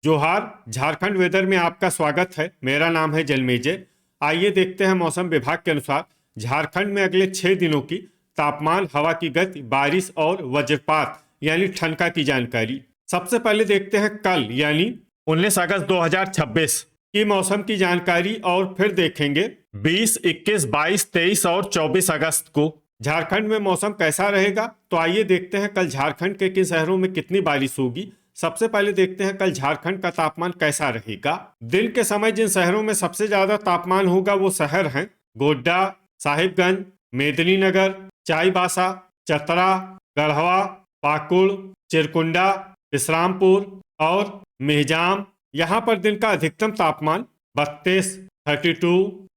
जोहार। झारखंड वेदर में आपका स्वागत है। मेरा नाम है जलमेजय। आइए देखते हैं मौसम विभाग के अनुसार झारखंड में अगले 6 दिनों की तापमान, हवा की गति, बारिश और वज्रपात यानी ठनका की जानकारी। सबसे पहले देखते हैं कल यानी 19 अगस्त 2026 की मौसम की जानकारी और फिर देखेंगे 20, 21, 22, 23 और 24 अगस्त को झारखंड में मौसम कैसा रहेगा। तो आइए देखते हैं कल झारखंड के किन शहरों में कितनी बारिश होगी। सबसे पहले देखते हैं कल झारखंड का तापमान कैसा रहेगा। दिन के समय जिन शहरों में सबसे ज्यादा तापमान होगा वो शहर हैं गोड्डा, साहिबगंज, मेदिनीनगर, चाईबासा, चतरा, गढ़वा, पाकुड़, चिरकुंडा, विश्रामपुर और मेहजाम। यहाँ पर दिन का अधिकतम तापमान 32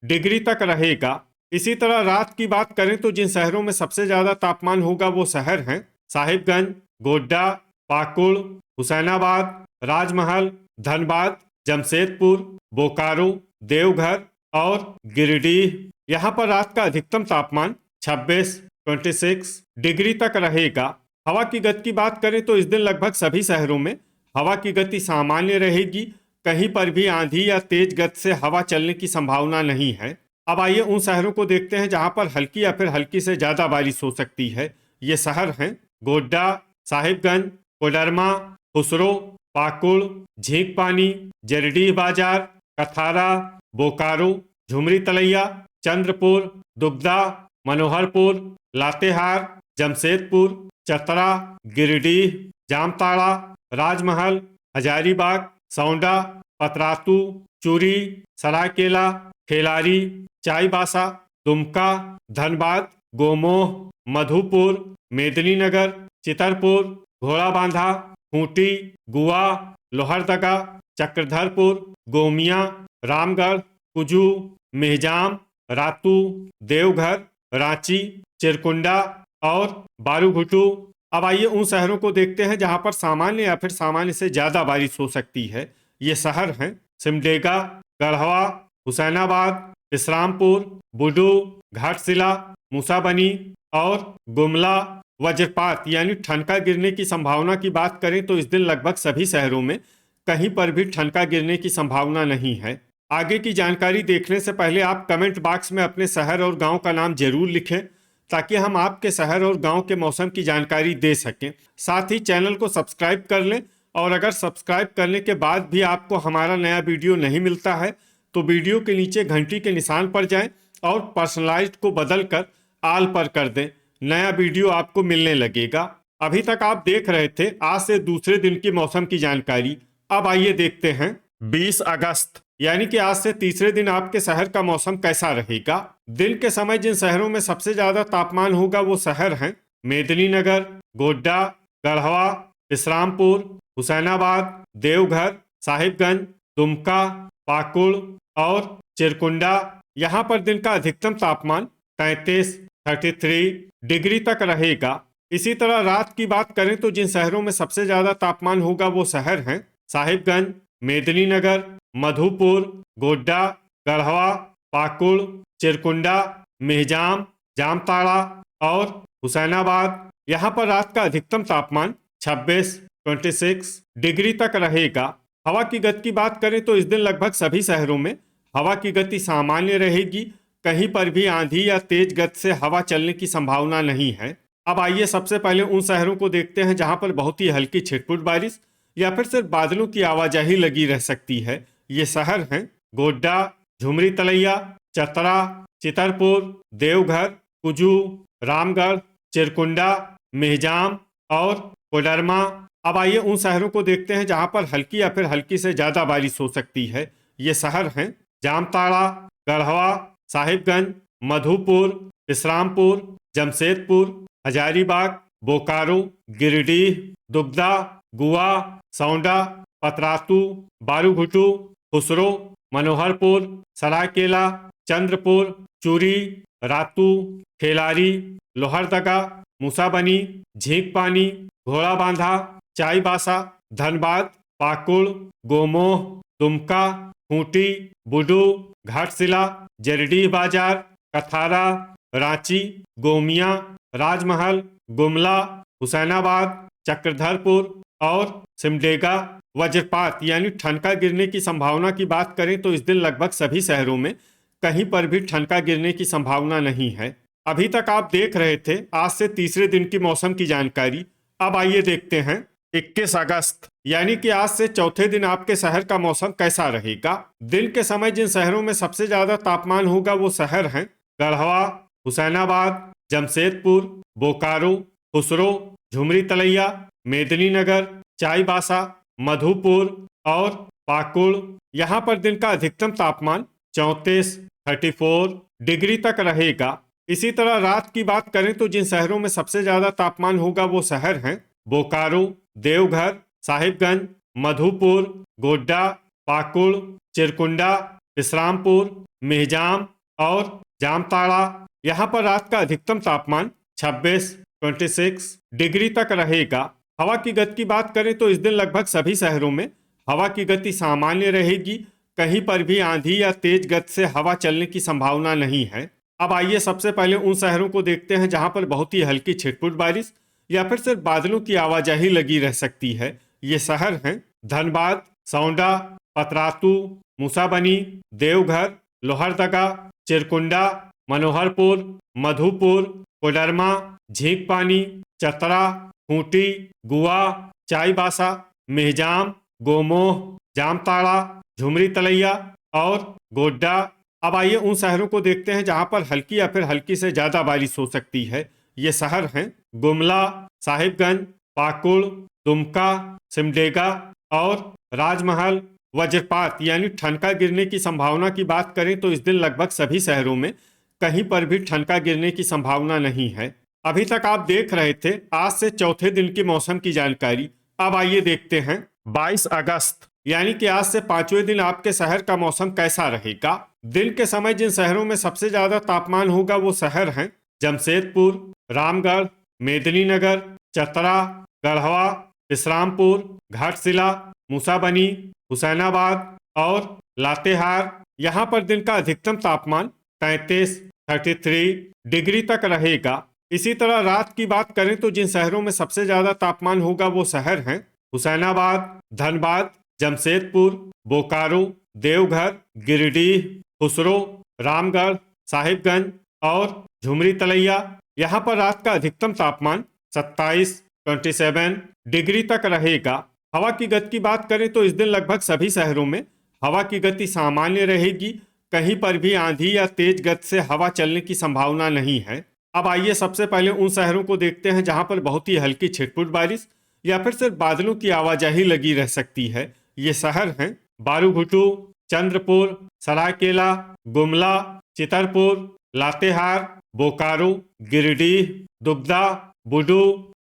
डिग्री तक रहेगा। इसी तरह रात की बात करें तो जिन शहरों में सबसे ज्यादा तापमान होगा वो शहर हैं साहिबगंज, गोड्डा, पाकुड़, हुसैनाबाद, राजमहल, धनबाद, जमशेदपुर, बोकारो, देवघर और गिरिडीह। यहाँ पर रात का अधिकतम तापमान 26 डिग्री तक रहेगा। हवा की गति की बात करें तो इस दिन लगभग सभी शहरों में हवा की गति सामान्य रहेगी। कहीं पर भी आंधी या तेज गति से हवा चलने की संभावना नहीं है। अब आइए उन शहरों को देखते हैं जहां पर हल्की या फिर हल्की से ज्यादा बारिश हो सकती है। ये शहर हैं गोड्डा, साहिबगंज, कोडरमा, खुसरो, पाकुड़, झींकपानी, जरडीह बाजार, कथारा, बोकारो, झुमरी तलैया, चंद्रपुर, दुगदा, मनोहरपुर, लातेहार, जमशेदपुर, चतरा, गिरिडीह, जामताड़ा, राजमहल, हजारीबाग, सौंडा, पतरातू, चूरी, सरायकेला, खेलारी, चाईबासा, दुमका, धनबाद, गोमोह, मधुपुर, मेदिनीनगर, चितरपुर, घोड़ाबांधा, खूंटी, गुआ, लोहरदगा, चक्रधरपुर, गोमिया, रामगढ़, कुजू, मेहजाम, रातू, देवघर, रांची, चिरकुंडा और बारूघुटू। अब आइए उन शहरों को देखते हैं जहां पर सामान्य या फिर सामान्य से ज्यादा बारिश हो सकती है। ये शहर हैं सिमडेगा, गढ़वा, हुसैनाबाद, विश्रामपुर, बुडू, घाटशिला, मूसाबनी और गुमला। वज्रपात यानी ठनका गिरने की संभावना की बात करें तो इस दिन लगभग सभी शहरों में कहीं पर भी ठनका गिरने की संभावना नहीं है। आगे की जानकारी देखने से पहले आप कमेंट बॉक्स में अपने शहर और गांव का नाम जरूर लिखें ताकि हम आपके शहर और गांव के मौसम की जानकारी दे सकें। साथ ही चैनल को सब्सक्राइब कर लें और अगर सब्सक्राइब करने के बाद भी आपको हमारा नया वीडियो नहीं मिलता है तो वीडियो के नीचे घंटी के निशान पर जाएं और पर्सनलाइज्ड को बदलकर आल पर कर दें। नया वीडियो आपको मिलने लगेगा। अभी तक आप देख रहे थे आज से दूसरे दिन की मौसम की जानकारी। अब आइए देखते हैं 20 अगस्त यानी कि आज से तीसरे दिन आपके शहर का मौसम कैसा रहेगा। दिन के समय जिन शहरों में सबसे ज्यादा तापमान होगा वो शहर हैं मेदिनीनगर, गोड्डा, गढ़वा, विश्रामपुर, हुसैनाबाद, देवघर, साहिबगंज, दुमका, पाकुड़ और चिरकुंडा। यहाँ पर दिन का अधिकतम तापमान 33 डिग्री तक रहेगा। इसी तरह रात की बात करें तो जिन शहरों में सबसे ज्यादा तापमान होगा वो शहर हैं साहिबगंज, मेदिनीनगर, मधुपुर, गोड्डा, गढ़वा, पाकुड़, चिरकुंडा, मेहजाम, जामताड़ा और हुसैनाबाद। यहाँ पर रात का अधिकतम तापमान 26 डिग्री तक रहेगा। हवा की गति की बात करें तो इस दिन लगभग सभी शहरों में हवा की गति सामान्य रहेगी। कहीं पर भी आंधी या तेज गति से हवा चलने की संभावना नहीं है। अब आइए सबसे पहले उन शहरों को देखते हैं जहां पर बहुत ही हल्की छिटपुट बारिश या फिर सिर्फ बादलों की आवाजाही लगी रह सकती है। ये शहर हैं गोड्डा, झुमरी तलैया, चतरा, चितरपुर, देवघर, कुजू, रामगढ़, चिरकुंडा, मेहजाम और कोडरमा। अब आइए उन शहरों को देखते हैं जहां पर हल्की या फिर हल्की से ज्यादा बारिश हो सकती है। ये शहर हैं जामताड़ा, गढ़वा, साहिबगंज, मधुपुर, विश्रामपुर, जमशेदपुर, हजारीबाग, बोकारो, गिरिडीह, दुगदा, गुआ, सौंडा, पतरातू, बारूघुटू, खुसरो, मनोहरपुर, सरायकेला, चंद्रपुर, चूरी, रातू, खेलारी, लोहरदगा, मूसाबनी, झींकपानी, घोड़ाबांधा, चाईबासा, धनबाद, पाकुड़, गोमोह, दुमका, खूंटी, बुडू, घाटशिला, जरडीह बाजार, कथारा, रांची, गोमिया, राजमहल, गुमला, हुसैनाबाद, चक्रधरपुर और सिमडेगा। वज्रपात यानी ठनका गिरने की संभावना की बात करें तो इस दिन लगभग सभी शहरों में कहीं पर भी ठनका गिरने की संभावना नहीं है। अभी तक आप देख रहे थे आज से तीसरे दिन की मौसम की जानकारी। अब आइए देखते हैं 21 अगस्त यानी कि आज से चौथे दिन आपके शहर का मौसम कैसा रहेगा। दिन के समय जिन शहरों में सबसे ज्यादा तापमान होगा वो शहर हैं गढ़वा, हुसैनाबाद, जमशेदपुर, बोकारो, खुसरो, झुमरी तलैया, मेदिनीनगर, चाईबासा, मधुपुर और पाकुड़। यहाँ पर दिन का अधिकतम तापमान 34 डिग्री तक रहेगा। इसी तरह रात की बात करें तो जिन शहरों में सबसे ज्यादा तापमान होगा वो शहर हैं बोकारो, देवघर, साहिबगंज, मधुपुर, गोड्डा, पाकुड़, चिरकुंडा, इस्लामपुर, मेहजाम और जामताड़ा। यहाँ पर रात का अधिकतम तापमान 26 डिग्री तक रहेगा। हवा की गति की बात करें तो इस दिन लगभग सभी शहरों में हवा की गति सामान्य रहेगी। कहीं पर भी आंधी या तेज गति से हवा चलने की संभावना नहीं है। अब आइए सबसे पहले उन शहरों को देखते हैं जहां पर बहुत ही हल्की छिटपुट बारिश या फिर सिर्फ बादलों की आवाजाही लगी रह सकती है। ये शहर हैं धनबाद, सौंडा, पतरातू, मूसाबनी, देवघर, लोहरदगा, चिरकुंडा, मनोहरपुर, मधुपुर, कोडरमा, झींकपानी, चतरा, खूंटी, गुआ, चाईबासा, मेहजाम, गोमोह, जामताड़ा, झुमरी तलैया और गोड्डा। अब आइए उन शहरों को देखते हैं जहां पर हल्की या फिर हल्की से ज्यादा बारिश हो सकती है। ये शहर हैं गुमला, साहिबगंज, पाकुड़, दुमका, सिमडेगा और राजमहल। वज्रपात यानी ठनका गिरने की संभावना की बात करें तो इस दिन लगभग सभी शहरों में कहीं पर भी ठनका गिरने की संभावना नहीं है। अभी तक आप देख रहे थे आज से चौथे दिन की मौसम की जानकारी। अब आइए देखते हैं 22 अगस्त यानी कि आज से पांचवें दिन आपके शहर का मौसम कैसा रहेगा। दिन के समय जिन शहरों में सबसे ज्यादा तापमान होगा वो शहर हैं जमशेदपुर, रामगढ़, मेदिनीनगर, चतरा, गढ़वा, इस्लामपुर, घाटशिला, मूसाबनी, हुसैनाबाद और लातेहार। यहाँ पर दिन का अधिकतम तापमान 33 डिग्री तक रहेगा। इसी तरह रात की बात करें तो जिन शहरों में सबसे ज्यादा तापमान होगा वो शहर हैं हुसैनाबाद, धनबाद, जमशेदपुर, बोकारो, देवघर, गिरिडीह, खुसरो, रामगढ़, साहिबगंज और झुमरी तलैया। यहाँ पर रात का अधिकतम तापमान 27 डिग्री तक रहेगा। हवा की गति की बात करें तो इस दिन लगभग सभी शहरों में हवा की गति सामान्य रहेगी। कहीं पर भी आंधी या तेज गति से हवा चलने की संभावना नहीं है। अब आइए सबसे पहले उन शहरों को देखते हैं जहां पर बहुत ही हल्की छिटपुट बारिश या फिर सिर्फ बादलों की आवाजाही लगी रह सकती है। ये शहर हैं बारूघुटू, चंद्रपुर, सरायकेला, गुमला, चितरपुर, लातेहार, बोकारो, गिरिडीह, दुगदा, बुडू,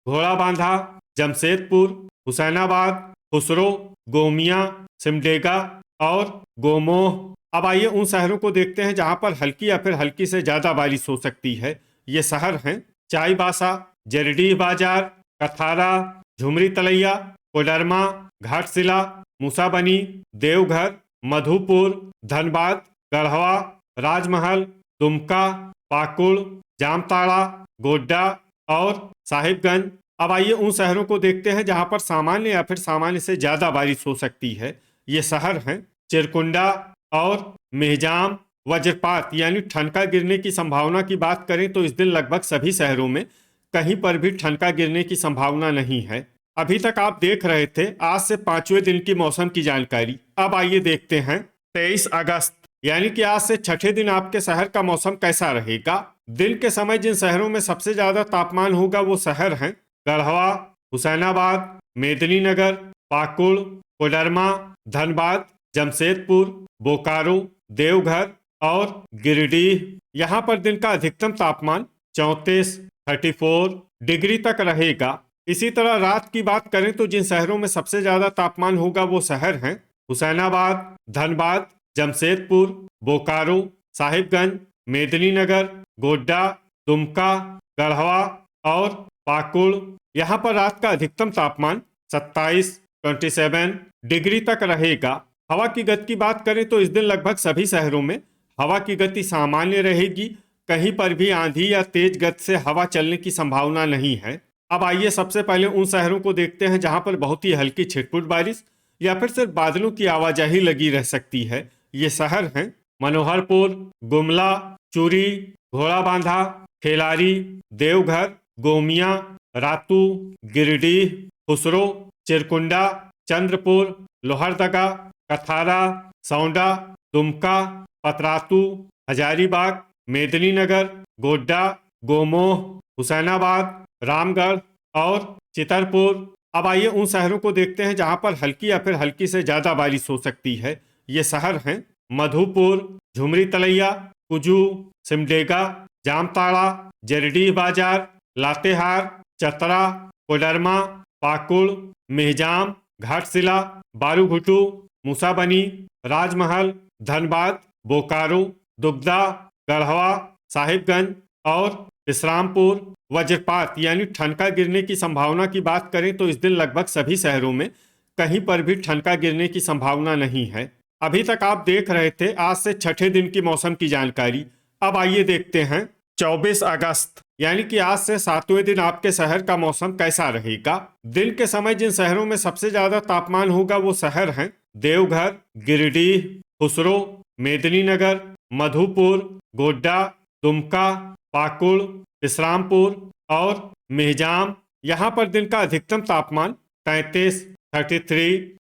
घोड़ाबांधा, जमशेदपुर, हुसैनाबाद, खुसरो, गोमिया, सिमडेगा और गोमोह। अब आइए उन शहरों को देखते हैं जहां पर हल्की या फिर हल्की से ज्यादा बारिश हो सकती है। ये शहर हैं चाईबासा, जरडीह बाजार, कथारा, झुमरी तलैया, कोडरमा, घाटशिला, मूसाबनी, देवघर, मधुपुर, धनबाद, गढ़वा, राजमहल, दुमका, पाकुड़, जामताड़ा, गोड्डा और साहिबगंज। अब आइए उन शहरों को देखते हैं जहां पर सामान्य या फिर सामान्य से ज्यादा बारिश हो सकती है। ये शहर हैं चिरकुंडा और मेहजाम। वज्रपात यानी ठनका गिरने की संभावना की बात करें तो इस दिन लगभग सभी शहरों में कहीं पर भी ठनका गिरने की संभावना नहीं है। अभी तक आप देख रहे थे आज से पांचवें दिन की मौसम की जानकारी। अब आइए देखते हैं 23 अगस्त यानी कि आज से छठे दिन आपके शहर का मौसम कैसा रहेगा। दिन के समय जिन शहरों में सबसे ज्यादा तापमान होगा वो शहर हैं गढ़वा, हुसैनाबाद, मेदिनीनगर, पाकुड़, कोडरमा, धनबाद, जमशेदपुर, बोकारो, देवघर और गिरिडीह। यहाँ पर दिन का अधिकतम तापमान 34 डिग्री तक रहेगा। इसी तरह रात की बात करें तो जिन शहरों में सबसे ज्यादा तापमान होगा वो शहर हैं हुसैनाबाद, धनबाद, जमशेदपुर, बोकारो, साहिबगंज, मेदिनीनगर, गोड्डा, दुमका, गढ़वा और पाकुड़। यहाँ पर रात का अधिकतम तापमान 27 डिग्री तक रहेगा। हवा की गति की बात करें तो इस दिन लगभग सभी शहरों में हवा की गति सामान्य रहेगी। कहीं पर भी आंधी या तेज गति से हवा चलने की संभावना नहीं है। अब आइए सबसे पहले उन शहरों को देखते हैं जहां पर बहुत ही हल्की छिटपुट बारिश या फिर सिर्फ बादलों की आवाजाही लगी रह सकती है। ये शहर हैं मनोहरपुर, गुमला, चूरी, घोड़ाबांधा, खेलारी, देवघर, गोमिया, रातू, गिरिडीह, खुसरो, चिरकुंडा, चंद्रपुर, लोहरदगा, कथारा, सौंडा, दुमका, पतरातू, हजारीबाग, मेदिनीनगर, गोड्डा, गोमोह, हुसैनाबाद, रामगढ़ और चितरपुर। अब आइए उन शहरों को देखते हैं जहां पर हल्की या फिर हल्की से ज्यादा बारिश हो सकती है। ये शहर हैं मधुपुर, झुमरी तलैया, कुजू, सिमडेगा, जामताड़ा, जरडीह बाजार, लातेहार, चतरा, कोडरमा, पाकुड़, मेहजाम, घाटशिला, बारूघुटू, मूसाबनी, राजमहल, धनबाद, बोकारो, दुगदा, गढ़वा, साहिबगंज और विश्रामपुर। वज्रपात यानी ठनका गिरने की संभावना की बात करें तो इस दिन लगभग सभी शहरों में कहीं पर भी ठनका गिरने की संभावना नहीं है। अभी तक आप देख रहे थे आज से छठे दिन की मौसम की जानकारी। अब आइए देखते हैं 24 अगस्त यानी कि आज से 7वें दिन आपके शहर का मौसम कैसा रहेगा। दिन के समय जिन शहरों में सबसे ज्यादा तापमान होगा वो शहर हैं देवघर, गिरिडीह, खुसरो, मेदिनीनगर, मधुपुर, गोड्डा, दुमका, पाकुड़, विश्रामपुर और मेहजाम। यहाँ पर दिन का अधिकतम तापमान 33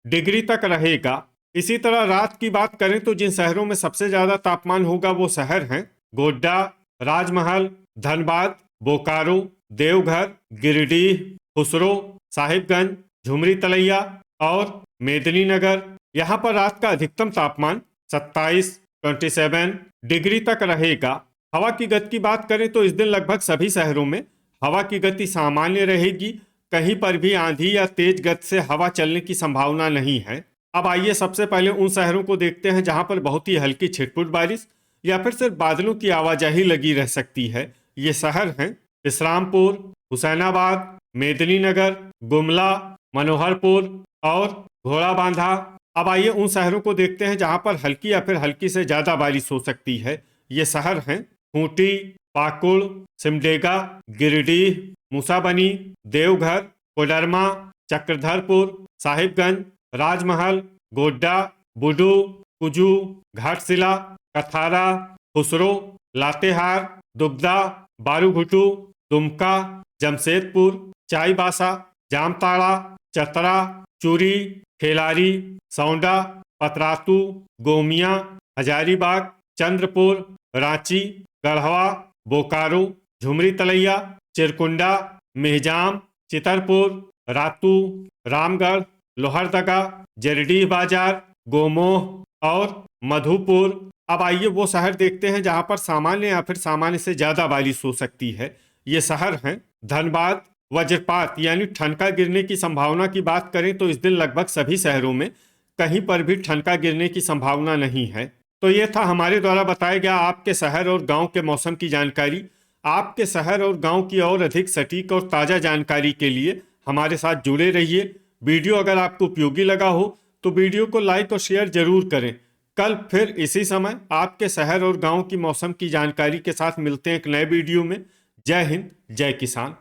डिग्री तक रहेगा। इसी तरह रात की बात करें तो जिन शहरों में सबसे ज्यादा तापमान होगा वो शहर हैं गोड्डा, राजमहल, धनबाद, बोकारो, देवघर, गिरिडीह, खुसरो, साहिबगंज, झुमरी तलैया और मेदिनीनगर। यहाँ पर रात का अधिकतम तापमान 27 डिग्री तक रहेगा। हवा की गति की बात करें तो इस दिन लगभग सभी शहरों में हवा की गति सामान्य रहेगी। कहीं पर भी आंधी या तेज गति से हवा चलने की संभावना नहीं है। अब आइए सबसे पहले उन शहरों को देखते हैं जहां पर बहुत ही हल्की छिटपुट बारिश या फिर सिर्फ बादलों की आवाजाही लगी रह सकती है। ये शहर हैं विश्रामपुर, हुसैनाबाद, मेदिनीनगर, गुमला, मनोहरपुर और घोड़ाबांधा। अब आइए उन शहरों को देखते हैं जहां पर हल्की या फिर हल्की से ज्यादा बारिश हो सकती है। ये शहर हैं खूंटी, पाकुड़, सिमडेगा, गिरिडीह, मूसाबनी, देवघर, कोडरमा, चक्रधरपुर, साहिबगंज, राजमहल, गोड्डा, बुडू, कुजू, घाटशिला, कथारा, खुसरो, लातेहार, दुगदा, बारूघुटू, दुमका, जमशेदपुर, चाईबासा, जामताड़ा, चतरा, चूरी, खेलारी, सौंडा, पतरातू, गोमिया, हजारीबाग, चंद्रपुर, रांची, गढ़वा, बोकारो, झुमरी तलैया, चिरकुंडा, मेहजाम, चितरपुर, रातू, रामगढ़, लोहरदगा, जरडीह बाजार, गोमोह और मधुपुर। अब आइए वो शहर देखते हैं जहां पर सामान्य या फिर सामान्य से ज्यादा बारिश हो सकती है। ये शहर हैं धनबाद। वज्रपात यानी ठनका गिरने की संभावना की बात करें तो इस दिन लगभग सभी शहरों में कहीं पर भी ठनका गिरने की संभावना नहीं है। तो ये था हमारे द्वारा बताया गया आपके शहर और गांव के मौसम की जानकारी। आपके शहर और गांव की और अधिक सटीक और ताज़ा जानकारी के लिए हमारे साथ जुड़े रहिए। वीडियो अगर आपको उपयोगी लगा हो तो वीडियो को लाइक और शेयर जरूर करें। कल फिर इसी समय आपके शहर और गांव की मौसम की जानकारी के साथ मिलते हैं एक नए वीडियो में। जय हिंद, जय किसान।